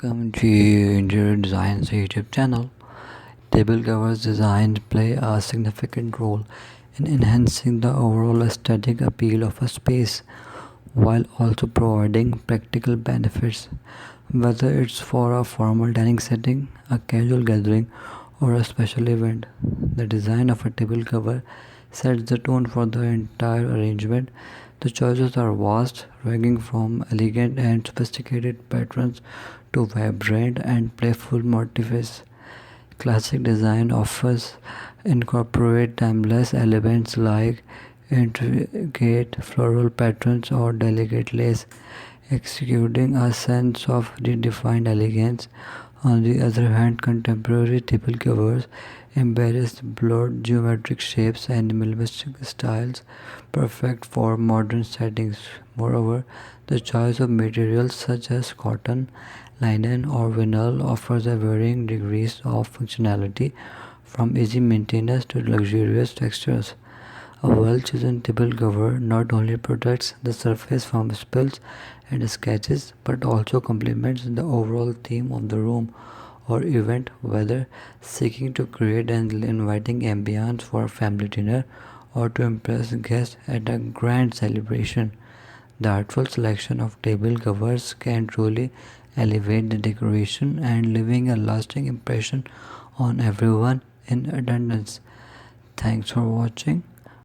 Welcome to Interior Design's YouTube channel. Table covers design play a significant role in enhancing the overall aesthetic appeal of a space while also providing practical benefits. Whether it's for a formal dining setting, a casual gathering, or a special event, the design of a table cover sets the tone for the entire arrangement. The choices are vast, ranging from elegant and sophisticated patterns to vibrant and playful motifs. Classic design offers incorporate timeless elements like intricate floral patterns or delicate lace, executing a sense of redefined elegance. On the other hand, contemporary table covers embrace blurred geometric shapes and minimalistic styles, perfect for modern settings. Moreover, the choice of materials such as cotton, linen, or vinyl offers a varying degrees of functionality, from easy maintenance to luxurious textures. A well-chosen table cover not only protects the surface from spills and scratches but also complements the overall theme of the room or event, whether seeking to create an inviting ambience for a family dinner or to impress guests at a grand celebration. The artful selection of table covers can truly elevate the decoration and leaving a lasting impression on everyone in attendance. Thanks for watching.